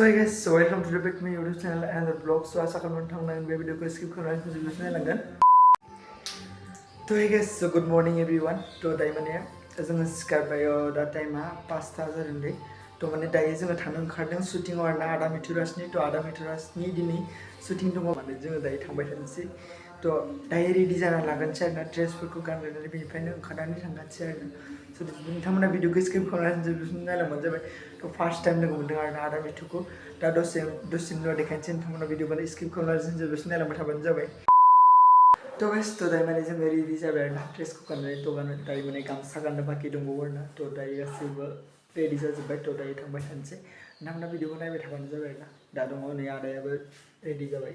So I guess welcome to the back my YouTube channel and the vlog. So आशा करता हूँ नए video को skip करना है मुझे नहीं लगन. तो I guess so good morning everyone. तो दाई माने जों सिखार बायो दा टाइमा 5टा जादों तो माने दायो जों थांनो ओंखारदों शूटिं आव ना आदा मिथुरासनि तो आदा मिथुरासनि दिनै शूटिं दङ माने जों दायो थांबाय थानोसै. तो दायो रेडि जाना लागोनसै आरोना ड्रेसफोरखौ गाननानै बेनिफ्रायनो ओंखारनानै थांगासै आरोना. So नोंथांमोना भिडिअखौ स्किप खालामनानै जोबोद नायलांबानो जाबाय. तो फर्स्ट टाइम लोगो मोनदों आरोना आदा मिथुखौ दा दसेनि उनाव देखायनोसै नोंथांमोना भिडिअखौ स्किप खालामनानै जोबोद नायलांबाय थाबानो जाबाय. तो गाइस तो दायो माने जों रेडि जाबाय आरोना ड्रेसखौ गाननानै तो दायो माने गामसा गाननो बाखि दंबावो आरोना तो दायो गासैबो रेडि जाजोब्बाय तो दायो थांबाय थानोसै नोंथांमोना भिडिअखौ नायबाय थाबानो जाबाय आरोना. दा दङ नै आदायाबो रेडि जाबाय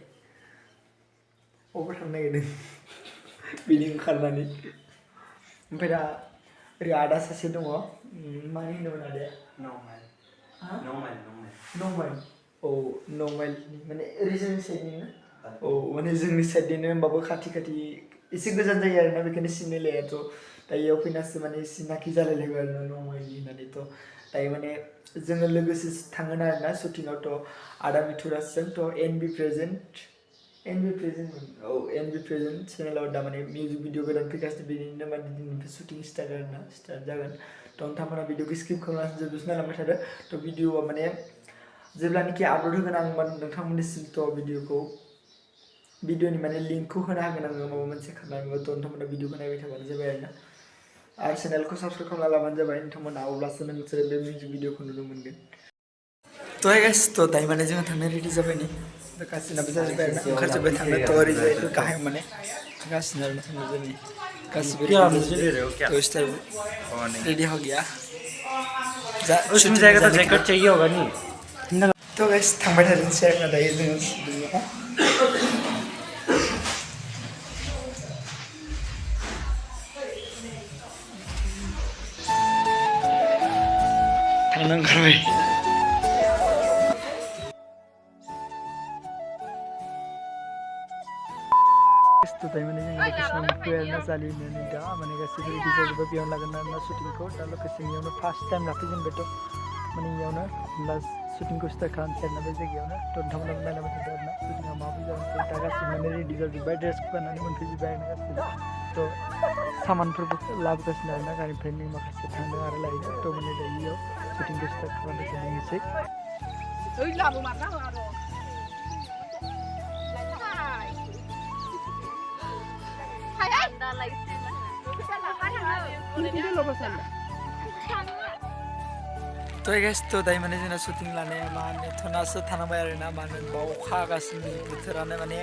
अबाव थांनो नागिरदों बिनि ओंखारनानै ओमफ्राय दा ओरै आदा सासे दङ मानि होनदोंमोन आदाया न'माइल औ न'माइल माने ओरै जोंनि साइडनि ना औ माने जोंनि साइडनिनो होमबाबो खाथि खाथि एसे गोजान जायो आरोना बेखायनो सिनायलायाथ' दायो फैनासो माने सिनाखि जालायलायबाय आरोना न'माइलनि होननानै तो दायो माने जोङो लोगोसे थांगोन आरोना शुटिंआव तो आदा मिथुरासजों तो एनबि प्रेजेन्ट चेनेलाव दा माने मिउजिक भिडिअ गोदान फैगासिनो बेनिनो माने दिनैनिफ्राय शुटिं स्टार्ट जागोन तो नोंथांमोना भिडिअखौ स्किप खालामनानै जोबोद नायलांबाय थादो तो भिडिअआ माने जेब्लानोखि आपल'ड होगोन आं नोंथांमोननिसिम तो भिडिअनि माने लिंकखौ होना होगोन आङो माबा मोनसे खालामनानै तो नोंथांमोना भिडिअखौ नायबाय थाबानो जाबाय आरोना आरो चेनेलखौ साबस्क्राइब खालामना लाबानो जाबाय नोंथांमोना अब्लासो नोंसोर बे मिउजिक भिडिअखौ नुनो मोनगोन. तो गाइस तो दायो माने जोङो थांनो रेडि जाबाय नै गासिनाबो जाजोब्बाय आरोना ओंखारजोब्बाय थांनो तो ओरैजाय गाहायाव माने गासिनो आरोना थांनो जोंनि गासिबो तो स्टाइल रेडी हो गया उसमें जाएगा तो जैकेट चाहिए होगा नहीं तो गाइस थांबाय थादोंसै आरोना दायो जोङो थांनो ओंखारबाय तो दायो माने जों लोकेसनाव मोनफैबाय आरोना जालिनानै दा माने गासिबो रेडि जाजोब्बाय बेयावनो लागोन आरोना शुटिंखौ दा लकेसननियावनो फार्स्ट टाइम लाफैजेनबायथ' माने इयावनो लास्ट शुटिंखौ स्टार्ट खालामसै आरोना बे जायगायावनो तो नोंथांमोना नायलांबाय थादो आरोना शुटिंआ माबायदि जागोन दा गासिबो माने रेडि जाजोब्बाय ड्रेसखौ गाननानै मोनफैजोब्बाय आरोना गासिबो तो सामानफोरबो लाबोगासिनो आरोना गारिनिफ्रायनो माखासे थांनो आरो लायनो तो माने दायो इयाव शुटिंखौ स्टार्ट खालामनायखौ नायनोसै. तो गाइस तो दायो माने जोंना शुटिं लानाया माने थनासो थानांबाय आरोना मानो होनबा अखा हागासिनो बोथोरानो माने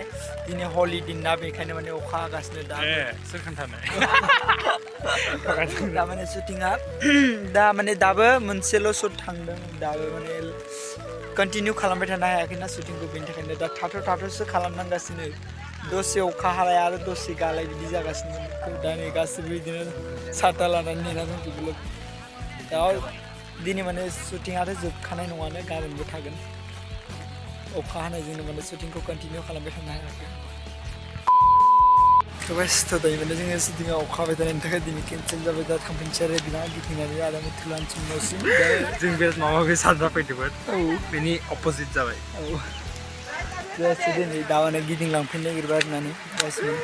दिनै हलि दिन ना बेखायनो माने अखा हागासिनो दा सोर खोन्थानाय दा माने शुटिंआ दा माने दाबो मोनसेल' शट थांदों दाबो माने कन्टिनिउ खालामबाय थानो हायाखैना शुटिंखौ बेनि थाखायनो दा थाथ'सो खालामनांगासिनो दसे अखा हालाय आरो दसे गालाय बिदि जागासिनो दा नै गासिबो बिदिनो साथा लानानै नेना दंजोबो दा दिनै माने शुटिंआथ' जोबखानाय नङानो गाबोनबो थागोन अखा हानायजोंनो माने शुटिंखौ कन्टिनिउ खालामबाय थानो हायाखै. तो गाइस तो दायो माने जोङो शुटिंआ अखा हाबाय थानायनि थाखाय दिनै केन्सेल जाबाय दा थांफिनसै आरो बिना गिदिंनानै आदा मिथुरानसिम न'सिम जों बे माबाखौ सानना फैदोंमोन औ बेनि अपोजिट जाबाय औ जायसे दिनै दा माने गिदिंलांफिननो नागिरबाय आरोना गासिबो.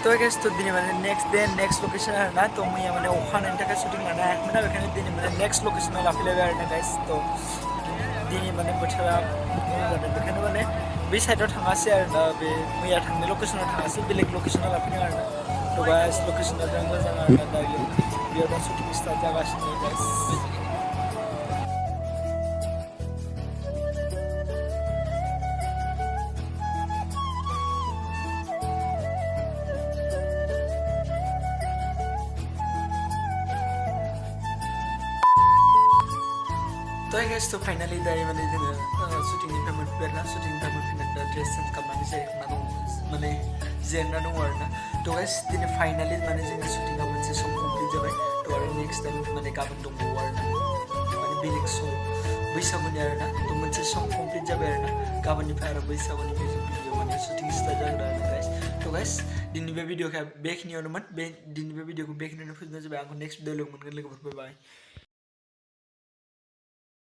तो गाइस तो दिनै माने नेक्स्ट लोकेशन आरोना तो मैया माने अखा हानायनि थाखाय शुटिं लानो हायाखैमोन ना बेखायनो दिनै माने नेक्स्ट लोकेशनाव लाफैलायबाय आरोना गाइस तो दिनै माने बोथोरा मोजां जादों बेखायनो माने बे साइडआव थाङासै आरोना बे मैया थांनाय लोकेशनाव थाङासै बेलेग लोकेशनाव लाफैदों आरोना तो गाइस लोकेशना जों मोजां आरोना दायो बेयाव दा शुटिं स्टार्ट जागासिनो गाइस. तो गाइस तो फाइनली दायो माने जोङो शुटिंनिफ्राय मोनफैबाय आरोना शुटिंनिफ्राय मोनफैनानै दा ड्रेस चेन्ज खालामनानै जिरायना दङ माने जिरायना दङ आरोना तो गाइस दिनै फाइनली माने जोंनि शुटिंआ मोनसे सम कमप्लिट जाबाय तो आरो नेक्स्ट टाइम माने गाबोन दंबावो आरोना माने बेलेग सम बैसागुनि आरोना तो मोनसे सम कमप्लिट जाबाय आरोना गाबोननिफ्राय आरो बैसागुनि मिउजिक भिडिअ माने शुटिं स्टार्ट जागोन आरोना गाइस. तो गाइस दिनै बे भिडिअखौ बेखिनियावनोमोन दिनै बे भिडिअखौ बेखिनियावनो फोजोबनाय जाबाय आंखौ नेक्स्ट भिडिअ लोगो मोनगोन लोगोफोर बाय.